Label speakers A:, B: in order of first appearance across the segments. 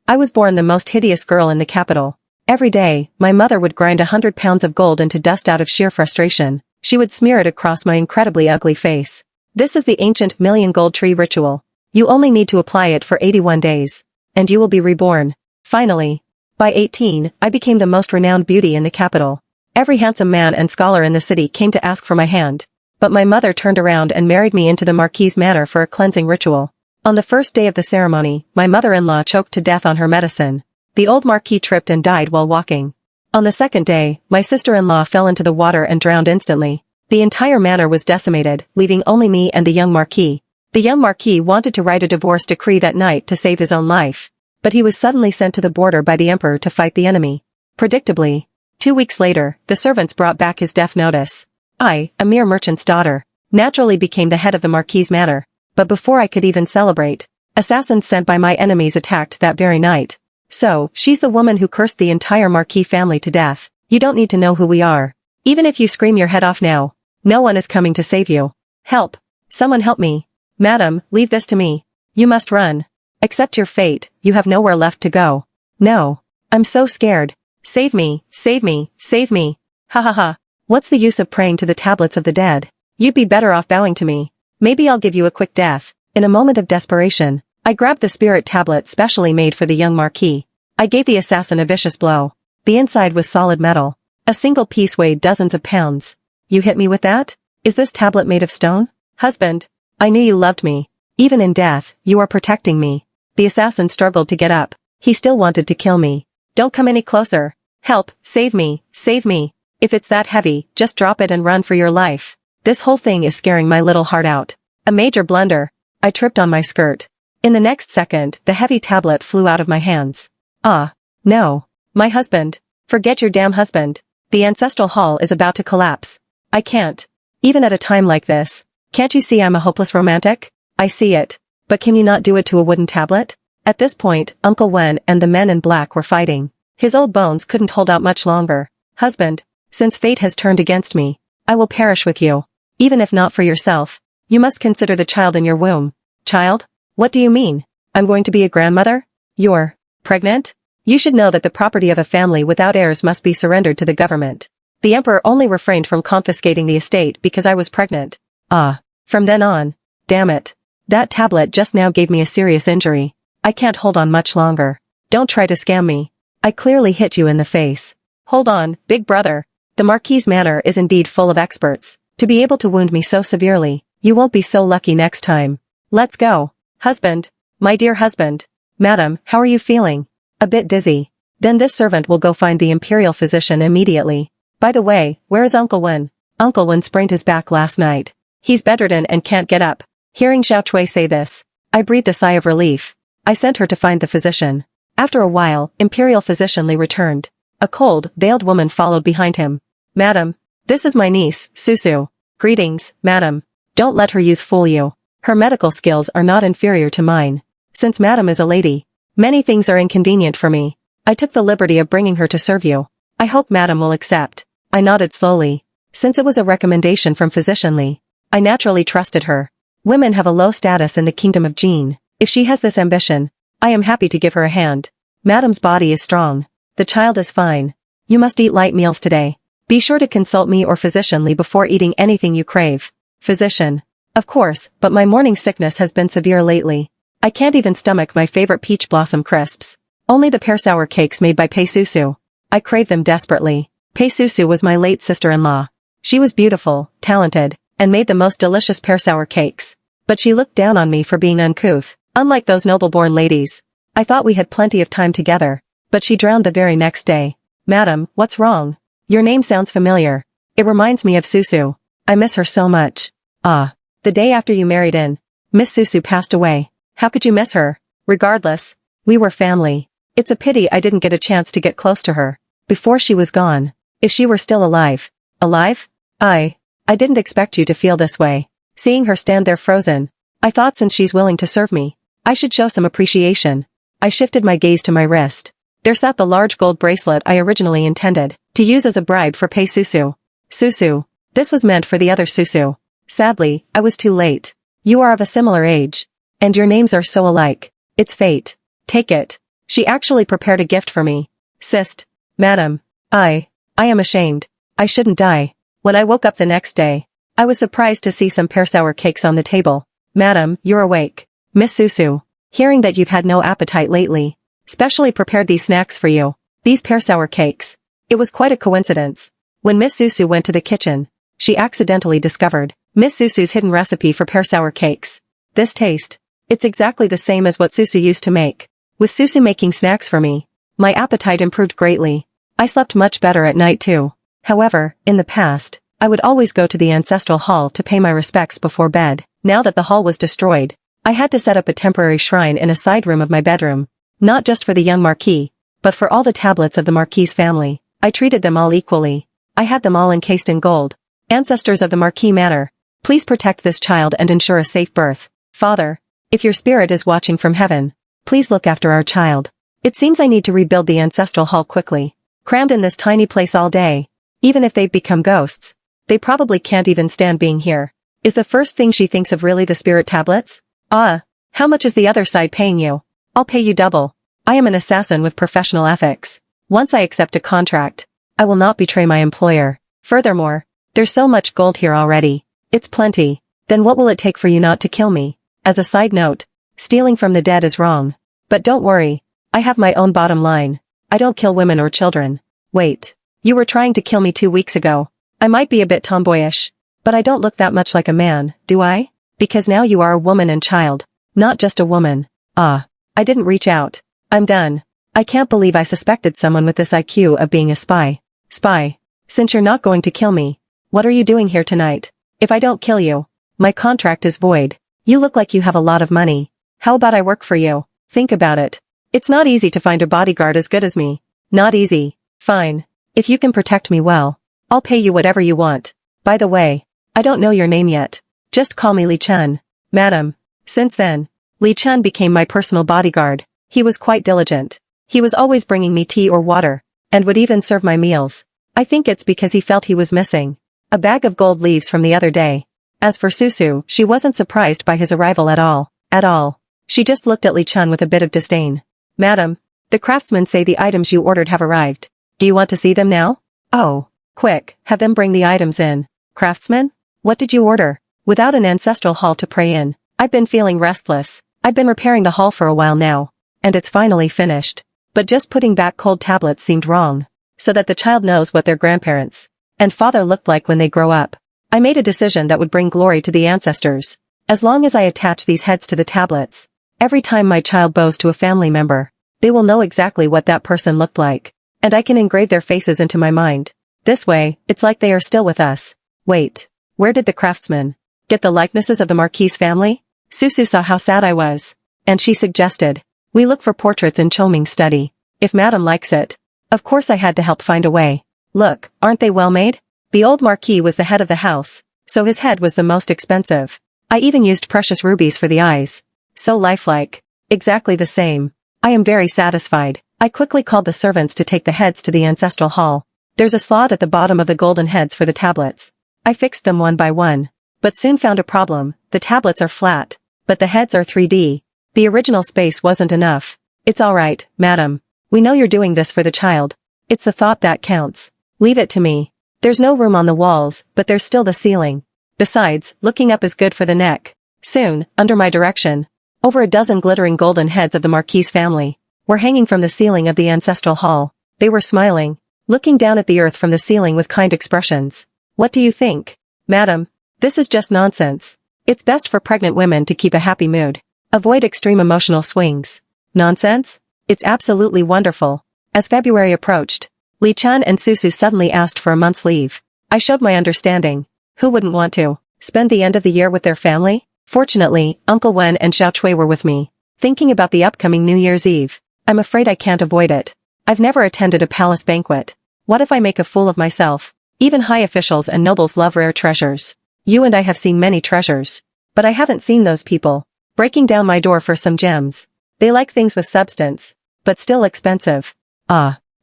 A: I was born the most hideous girl in the capital. Every day, my mother would grind 100 pounds of gold into dust out of sheer frustration. She would smear it across my incredibly ugly face. This is the ancient million gold tree ritual. You only need to apply it for 81 days. And you will be reborn. Finally. By 18, I became the most renowned beauty in the capital. Every handsome man and scholar in the city came to ask for my hand. But my mother turned around and married me into the Marquis's manor for a cleansing ritual. On the first day of the ceremony, my mother-in-law choked to death on her medicine. The old Marquis tripped and died while walking. On the second day, my sister-in-law fell into the water and drowned instantly. The entire manor was decimated, leaving only me and the young Marquis. The young Marquis wanted to write a divorce decree that night to save his own life. But he was suddenly sent to the border by the emperor to fight the enemy. Predictably, 2 weeks later, the servants brought back his death notice. I, a mere merchant's daughter, naturally became the head of the Marquis's manor. But before I could even celebrate, assassins sent by my enemies attacked that very night. So, she's the woman who cursed the entire Marquis family to death. You don't need to know who we are. Even if you scream your head off now, no one is coming to save you. Help! Someone help me. Madam, leave this to me. You must run. Accept your fate, you have nowhere left to go. No. I'm so scared. Save me, save me, save me. Ha ha ha. What's the use of praying to the tablets of the dead? You'd be better off bowing to me. Maybe I'll give you a quick death. In a moment of desperation, I grabbed the spirit tablet specially made for the young Marquis. I gave the assassin a vicious blow. The inside was solid metal. A single piece weighed dozens of pounds. You hit me with that? Is this tablet made of stone? Husband, I knew you loved me. Even in death, you are protecting me. The assassin struggled to get up. He still wanted to kill me. Don't come any closer. Help, save me, save me. If it's that heavy, just drop it and run for your life. This whole thing is scaring my little heart out. A major blunder. I tripped on my skirt. In the next second, the heavy tablet flew out of my hands. Ah, no. My husband. Forget your damn husband. The ancestral hall is about to collapse. I can't. Even at a time like this. Can't you see I'm a hopeless romantic? I see it. But can you not do it to a wooden tablet? At this point, Uncle Wen and the men in black were fighting. His old bones couldn't hold out much longer. Husband, since fate has turned against me, I will perish with you. Even if not for yourself, you must consider the child in your womb. Child? What do you mean? I'm going to be a grandmother? You're pregnant? You should know that the property of a family without heirs must be surrendered to the government. The emperor only refrained from confiscating the estate because I was pregnant. Ah. From then on. Damn it. That tablet just now gave me a serious injury. I can't hold on much longer. Don't try to scam me. I clearly hit you in the face. Hold on, big brother. The Marquis's manor is indeed full of experts. To be able to wound me so severely, you won't be so lucky next time. Let's go. Husband. My dear husband. Madam, how are you feeling? A bit dizzy. Then this servant will go find the imperial physician immediately. By the way, where is Uncle Wen? Uncle Wen sprained his back last night. He's bedridden and can't get up. Hearing Xiao Chui say this, I breathed a sigh of relief. I sent her to find the physician. After a while, Imperial Physician Li returned. A cold, veiled woman followed behind him. Madam, this is my niece, Susu. Greetings, madam. Don't let her youth fool you. Her medical skills are not inferior to mine. Since madam is a lady, many things are inconvenient for me. I took the liberty of bringing her to serve you. I hope madam will accept. I nodded slowly. Since it was a recommendation from Physician Li, I naturally trusted her. Women have a low status in the kingdom of Jin. If she has this ambition, I am happy to give her a hand. Madam's body is strong. The child is fine. You must eat light meals today. Be sure to consult me or Physician Li before eating anything you crave. Physician. Of course, but my morning sickness has been severe lately. I can't even stomach my favorite peach blossom crisps. Only the pear sour cakes made by Pei Susu. I crave them desperately. Pei Susu was my late sister-in-law. She was beautiful, talented, and made the most delicious pear sour cakes. But she looked down on me for being uncouth. Unlike those noble-born ladies, I thought we had plenty of time together. But she drowned the very next day. Madam, what's wrong? Your name sounds familiar. It reminds me of Susu. I miss her so much. Ah. The day after you married in, Miss Susu passed away. How could you miss her? Regardless, we were family. It's a pity I didn't get a chance to get close to her before she was gone. If she were still alive. Alive? I didn't expect you to feel this way. Seeing her stand there frozen, I thought since she's willing to serve me, I should show some appreciation. I shifted my gaze to my wrist. There sat the large gold bracelet I originally intended to use as a bribe for Pei Susu. Susu. This was meant for the other Susu. Sadly, I was too late. You are of a similar age. And your names are so alike. It's fate. Take it. She actually prepared a gift for me. Sist. Madam. I am ashamed. I shouldn't die. When I woke up the next day, I was surprised to see some pear sour cakes on the table. Madam, you're awake. Miss Susu. Hearing that you've had no appetite lately, specially prepared these snacks for you. These pear sour cakes. It was quite a coincidence. When Miss Susu went to the kitchen, she accidentally discovered Miss Susu's hidden recipe for pear sour cakes. This taste. It's exactly the same as what Susu used to make. With Susu making snacks for me, my appetite improved greatly. I slept much better at night too. However, in the past, I would always go to the ancestral hall to pay my respects before bed. Now that the hall was destroyed, I had to set up a temporary shrine in a side room of my bedroom. Not just for the young Marquis, but for all the tablets of the Marquis family. I treated them all equally. I had them all encased in gold. Ancestors of the Marquis Manor, please protect this child and ensure a safe birth. Father, if your spirit is watching from heaven, please look after our child. It seems I need to rebuild the ancestral hall quickly. Crammed in this tiny place all day. Even if they've become ghosts, they probably can't even stand being here. Is the first thing she thinks of really the spirit tablets? How much is the other side paying you? I'll pay you double. I am an assassin with professional ethics. Once I accept a contract, I will not betray my employer. Furthermore, there's so much gold here already. It's plenty. Then what will it take for you not to kill me? As a side note, stealing from the dead is wrong. But don't worry, I have my own bottom line. I don't kill women or children. Wait, you were trying to kill me 2 weeks ago. I might be a bit tomboyish, but I don't look that much like a man, do I? Because now you are a woman and child, not just a woman. I didn't reach out. I'm done. I can't believe I suspected someone with this IQ of being a spy. Spy. Since you're not going to kill me, what are you doing here tonight? If I don't kill you, my contract is void. You look like you have a lot of money. How about I work for you? Think about it. It's not easy to find a bodyguard as good as me. Not easy. Fine. If you can protect me well, I'll pay you whatever you want. By the way, I don't know your name yet. Just call me Li Chen. Madam. Since then, Li Chen became my personal bodyguard. He was quite diligent. He was always bringing me tea or water, and would even serve my meals. I think it's because he felt he was missing a bag of gold leaves from the other day. As for Susu, she wasn't surprised by his arrival at all. She just looked at Li Chen with a bit of disdain. Madam, the craftsmen say the items you ordered have arrived. Do you want to see them now? Oh, quick, have them bring the items in. Craftsmen? What did you order? Without an ancestral hall to pray in, I've been feeling restless. I've been repairing the hall for a while now, and it's finally finished. But just putting back cold tablets seemed wrong, so that the child knows what their grandparents and father looked like when they grow up. I made a decision that would bring glory to the ancestors. As long as I attach these heads to the tablets, every time my child bows to a family member, they will know exactly what that person looked like, and I can engrave their faces into my mind. This way, it's like they are still with us. Wait, where did the craftsman get the likenesses of the Marquis family? Susu saw how sad I was, and she suggested, we look for portraits in Choming's study. If Madam likes it. Of course I had to help find a way. Look, aren't they well made? The old Marquis was the head of the house, so his head was the most expensive. I even used precious rubies for the eyes. So lifelike. Exactly the same. I am very satisfied. I quickly called the servants to take the heads to the ancestral hall. There's a slot at the bottom of the golden heads for the tablets. I fixed them one by one, but soon found a problem. The tablets are flat, but the heads are 3D. The original space wasn't enough. It's alright, madam. We know you're doing this for the child. It's the thought that counts. Leave it to me. There's no room on the walls, but there's still the ceiling. Besides, looking up is good for the neck. Soon, under my direction, over a dozen glittering golden heads of the Marquis family were hanging from the ceiling of the ancestral hall. They were smiling, looking down at the earth from the ceiling with kind expressions. What do you think? Madam, this is just nonsense. It's best for pregnant women to keep a happy mood. Avoid extreme emotional swings. Nonsense? It's absolutely wonderful. As February approached, Li Chen and Susu suddenly asked for a month's leave. I showed my understanding. Who wouldn't want to spend the end of the year with their family? Fortunately, Uncle Wen and Xiao Chui were with me, thinking about the upcoming New Year's Eve. I'm afraid I can't avoid it. I've never attended a palace banquet. What if I make a fool of myself? Even high officials and nobles love rare treasures. You and I have seen many treasures, but I haven't seen those people breaking down my door for some gems. They like things with substance, but still expensive.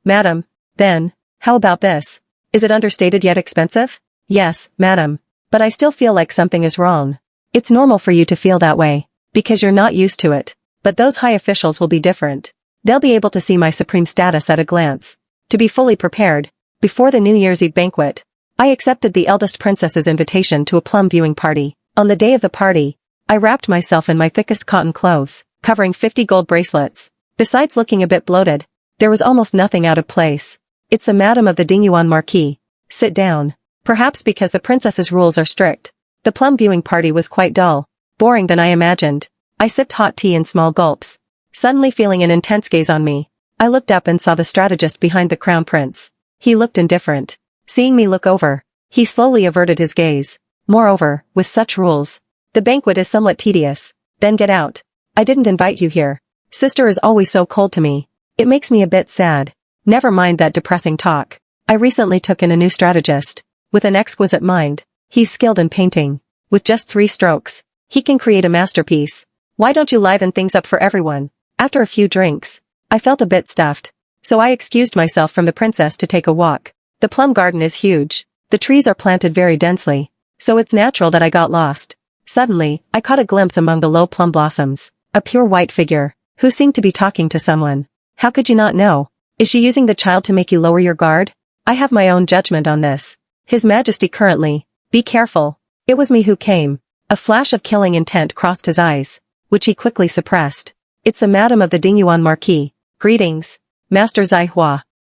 A: Madam, then, how about this? Is it understated yet expensive? Yes, madam, but I still feel like something is wrong. It's normal for you to feel that way, because you're not used to it, but those high officials will be different. They'll be able to see my supreme status at a glance. To be fully prepared, before the New Year's Eve banquet, I accepted the eldest princess's invitation to a plum viewing party. On the day of the party, I wrapped myself in my thickest cotton clothes, covering 50 gold bracelets. Besides looking a bit bloated, there was almost nothing out of place. It's the madam of the Dingyuan Marquis. Sit down. Perhaps because the princess's rules are strict, the plum viewing party was quite dull, boring than I imagined. I sipped hot tea in small gulps, suddenly feeling an intense gaze on me. I looked up and saw the strategist behind the crown prince. He looked indifferent. Seeing me look over, he slowly averted his gaze. Moreover, with such rules, the banquet is somewhat tedious. Then get out. I didn't invite you here. Sister is always so cold to me. It makes me a bit sad. Never mind that depressing talk. I recently took in a new strategist, with an exquisite mind. He's skilled in painting. With just 3 strokes, he can create a masterpiece. Why don't you liven things up for everyone? After a few drinks, I felt a bit stuffed, so I excused myself from the princess to take a walk. The plum garden is huge. The trees are planted very densely, so it's natural that I got lost. Suddenly, I caught a glimpse among the low plum blossoms, a pure white figure, who seemed to be talking to someone. How could you not know? Is she using the child to make you lower your guard? I have my own judgment on this. His Majesty currently. Be careful. It was me who came. A flash of killing intent crossed his eyes, which he quickly suppressed. It's the madam of the Dingyuan Marquis. Greetings, Master Zai.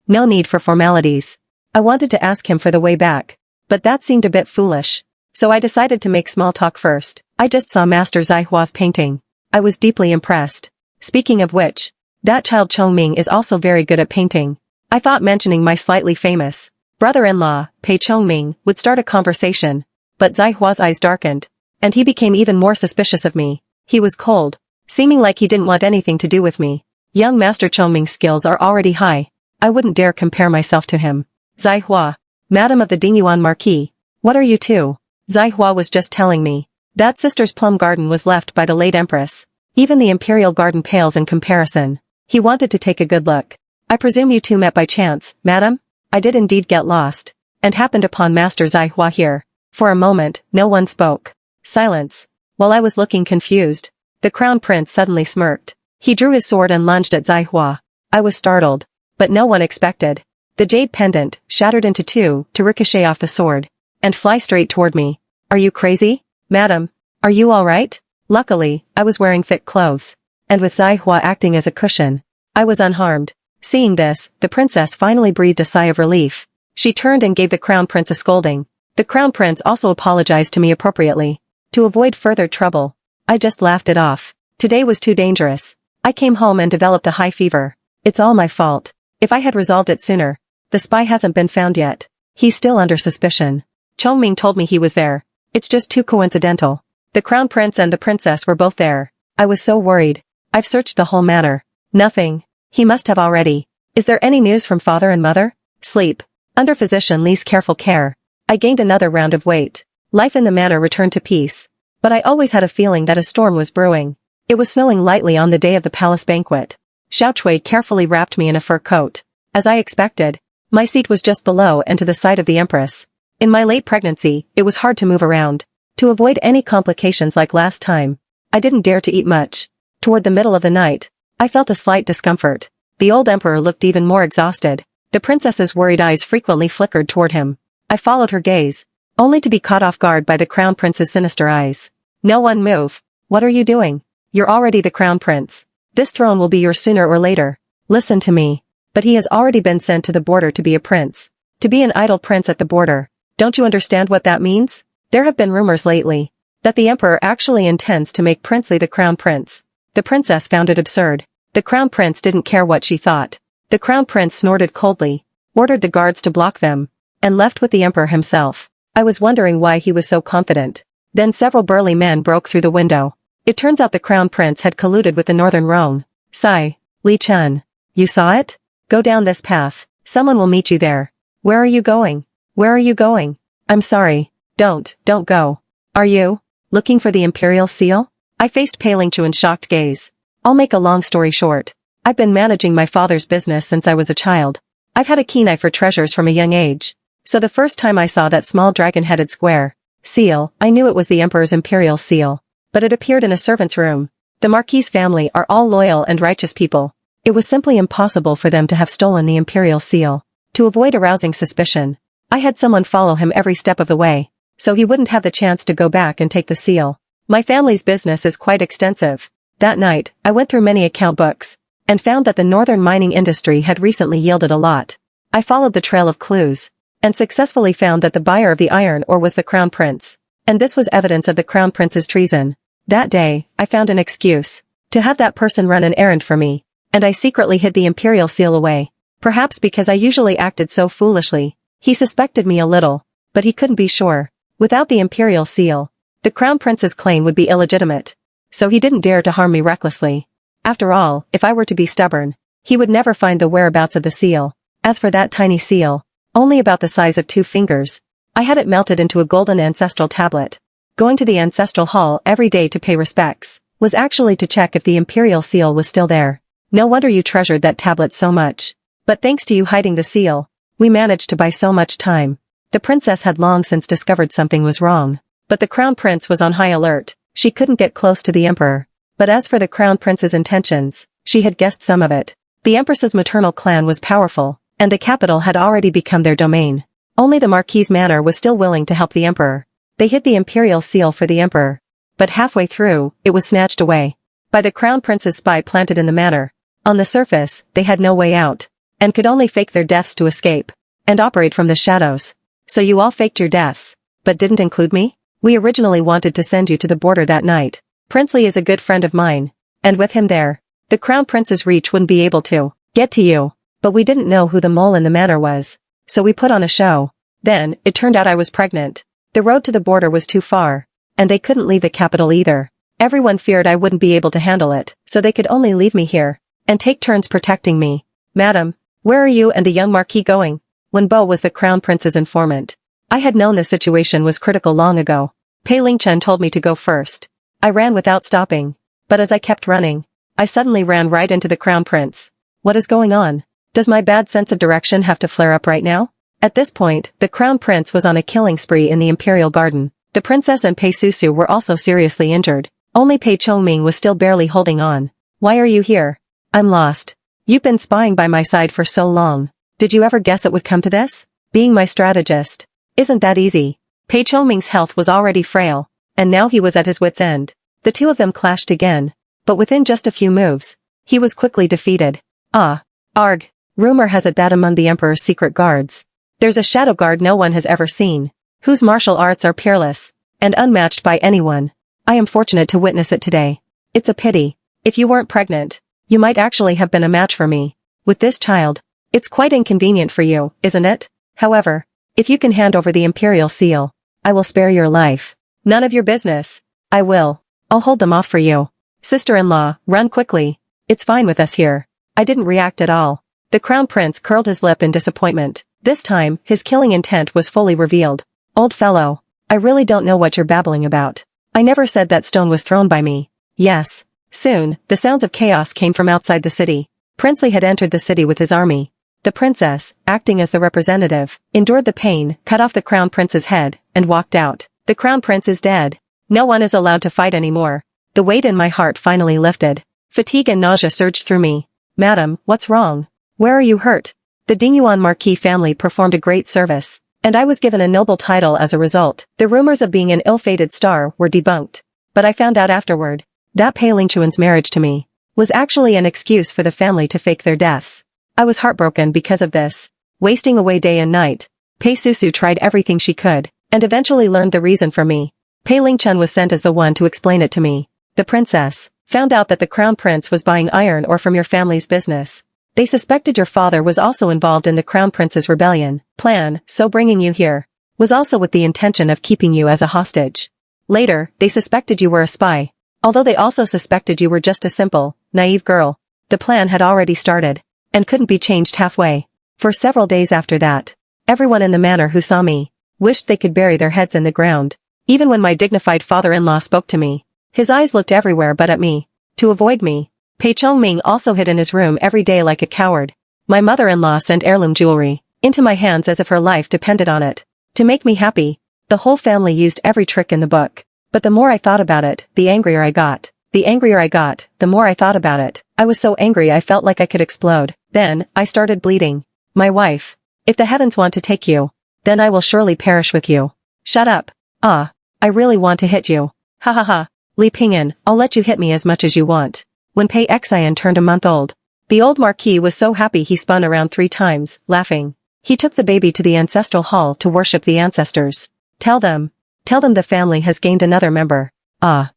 A: No need for formalities. I wanted to ask him for the way back, but that seemed a bit foolish, so I decided to make small talk first. I just saw Master Zaihua's painting. I was deeply impressed. Speaking of which, that child Chongming is also very good at painting. I thought mentioning my slightly famous brother-in-law, Pei Chongming, would start a conversation, but Zaihua's eyes darkened, and he became even more suspicious of me. He was cold, seeming like he didn't want anything to do with me. Young Master Chongming's skills are already high. I wouldn't dare compare myself to him. Zaihua, Madam of the Dingyuan Marquis, what are you two? Zaihua was just telling me that sister's plum garden was left by the late empress. Even the imperial garden pales in comparison. He wanted to take a good look. I presume you two met by chance, madam? I did indeed get lost, and happened upon Master Zaihua here. For a moment, no one spoke. Silence. While I was looking confused, the crown prince suddenly smirked. He drew his sword and lunged at Zaihua. I was startled, but no one expected. The jade pendant shattered into 2 to ricochet off the sword, and fly straight toward me. Are you crazy? Madam, are you alright? Luckily, I was wearing thick clothes, and with Zaihua acting as a cushion, I was unharmed. Seeing this, the princess finally breathed a sigh of relief. She turned and gave the crown prince a scolding. The crown prince also apologized to me appropriately. To avoid further trouble, I just laughed it off. Today was too dangerous. I came home and developed a high fever. It's all my fault. If I had resolved it sooner. The spy hasn't been found yet. He's still under suspicion. Chongming told me he was there. It's just too coincidental. The crown prince and the princess were both there. I was so worried. I've searched the whole manor. Nothing. He must have already. Is there any news from father and mother? Sleep. Under physician Lee's careful care, I gained another round of weight. Life in the manor returned to peace. But I always had a feeling that a storm was brewing. It was snowing lightly on the day of the palace banquet. Xiaochui carefully wrapped me in a fur coat. As I expected, my seat was just below and to the side of the empress. In my late pregnancy, it was hard to move around. To avoid any complications like last time, I didn't dare to eat much. Toward the middle of the night, I felt a slight discomfort. The old emperor looked even more exhausted. The princess's worried eyes frequently flickered toward him. I followed her gaze, only to be caught off guard by the crown prince's sinister eyes. No one move. What are you doing? You're already the crown prince. This throne will be yours sooner or later. Listen to me. But he has already been sent to the border to be a prince. To be an idle prince at the border. Don't you understand what that means? There have been rumors lately that the emperor actually intends to make Princely the crown prince. The princess found it absurd. The crown prince didn't care what she thought. The crown prince snorted coldly, ordered the guards to block them, and left with the emperor himself. I was wondering why he was so confident. Then several burly men broke through the window. It turns out the crown prince had colluded with the northern Rome. Sai, Li Chun. You saw it? Go down this path. Someone will meet you there. Where are you going? Where are you going? I'm sorry. Don't go. Are you looking for the imperial seal? I faced Pei Lingchu in shocked gaze. I'll make a long story short. I've been managing my father's business since I was a child. I've had a keen eye for treasures from a young age. So the first time I saw that small dragon-headed square seal, I knew it was the emperor's imperial seal. But it appeared in a servant's room. The Marquis family are all loyal and righteous people. It was simply impossible for them to have stolen the imperial seal. To avoid arousing suspicion, I had someone follow him every step of the way, so he wouldn't have the chance to go back and take the seal. My family's business is quite extensive. That night, I went through many account books, and found that the northern mining industry had recently yielded a lot. I followed the trail of clues, and successfully found that the buyer of the iron ore was the Crown Prince, and this was evidence of the Crown Prince's treason. That day, I found an excuse to have that person run an errand for me, and I secretly hid the imperial seal away. Perhaps because I usually acted so foolishly, he suspected me a little, but he couldn't be sure. Without the imperial seal, the Crown Prince's claim would be illegitimate, so he didn't dare to harm me recklessly. After all, if I were to be stubborn, he would never find the whereabouts of the seal. As for that tiny seal, only about the size of 2 fingers, I had it melted into a golden ancestral tablet. Going to the ancestral hall every day to pay respects was actually to check if the imperial seal was still there. No wonder you treasured that tablet so much. But thanks to you hiding the seal, we managed to buy so much time. The princess had long since discovered something was wrong, but the Crown Prince was on high alert. She couldn't get close to the emperor. But as for the Crown Prince's intentions, she had guessed some of it. The empress's maternal clan was powerful, and the capital had already become their domain. Only the Marquis Manor was still willing to help the emperor. They hid the imperial seal for the emperor, but halfway through, it was snatched away by the Crown Prince's spy planted in the manor. On the surface, they had no way out, and could only fake their deaths to escape, and operate from the shadows. So you all faked your deaths, but didn't include me? We originally wanted to send you to the border that night. Princely is a good friend of mine, and with him there, the Crown Prince's reach wouldn't be able to get to you. But we didn't know who the mole in the manor was, so we put on a show. Then, it turned out I was pregnant. The road to the border was too far, and they couldn't leave the capital either. Everyone feared I wouldn't be able to handle it, so they could only leave me here, and take turns protecting me. Madam, where are you and the young Marquis going? Wenbo was the Crown Prince's informant. I had known the situation was critical long ago. Pei Lingchen told me to go first. I ran without stopping, but as I kept running, I suddenly ran right into the Crown Prince. What is going on? Does my bad sense of direction have to flare up right now? At this point, the Crown Prince was on a killing spree in the Imperial Garden. The princess and Pei Susu were also seriously injured. Only Pei Chongming was still barely holding on. Why are you here? I'm lost. You've been spying by my side for so long. Did you ever guess it would come to this? Being my strategist. Isn't that easy? Pei Chongming's health was already frail, and now he was at his wit's end. The two of them clashed again, but within just a few moves, he was quickly defeated. Ah. Arg. Rumor has it that among the Emperor's secret guards, there's a shadow guard no one has ever seen, whose martial arts are peerless, and unmatched by anyone. I am fortunate to witness it today. It's a pity. If you weren't pregnant, you might actually have been a match for me. With this child, it's quite inconvenient for you, isn't it? However, if you can hand over the imperial seal, I will spare your life. None of your business. I will. I'll hold them off for you. Sister-in-law, run quickly. It's fine with us here. I didn't react at all. The Crown Prince curled his lip in disappointment. This time, his killing intent was fully revealed. Old fellow, I really don't know what you're babbling about. I never said that stone was thrown by me. Yes. Soon, the sounds of chaos came from outside the city. Princely had entered the city with his army. The princess, acting as the representative, endured the pain, cut off the Crown Prince's head, and walked out. The Crown Prince is dead. No one is allowed to fight anymore. The weight in my heart finally lifted. Fatigue and nausea surged through me. Madam, what's wrong? Where are you hurt? The Dingyuan Marquis family performed a great service, and I was given a noble title as a result. The rumors of being an ill-fated star were debunked, but I found out afterward that Pei Lingchuan's marriage to me was actually an excuse for the family to fake their deaths. I was heartbroken because of this. Wasting away day and night, Pei Susu tried everything she could, and eventually learned the reason from me. Pei Lingchen was sent as the one to explain it to me. The princess found out that the Crown Prince was buying iron ore from your family's business. They suspected your father was also involved in the Crown Prince's rebellion plan, so bringing you here was also with the intention of keeping you as a hostage. Later, they suspected you were a spy, although they also suspected you were just a simple, naive girl. The plan had already started, and couldn't be changed halfway. For several days after that, everyone in the manor who saw me wished they could bury their heads in the ground. Even when my dignified father-in-law spoke to me, his eyes looked everywhere but at me. To avoid me, Pei Chongming also hid in his room every day like a coward. My mother-in-law sent heirloom jewelry into my hands as if her life depended on it. To make me happy, the whole family used every trick in the book. But the more I thought about it, the angrier I got. The angrier I got, the more I thought about it. I was so angry I felt like I could explode. Then, I started bleeding. My wife. If the heavens want to take you, then I will surely perish with you. Shut up. Ah. I really want to hit you. Ha ha ha. Li Ping'an, I'll let you hit me as much as you want. When Pei Xian turned a month old, the old marquis was so happy he spun around 3 times, laughing. He took the baby to the ancestral hall to worship the ancestors. Tell them the family has gained another member. Ah.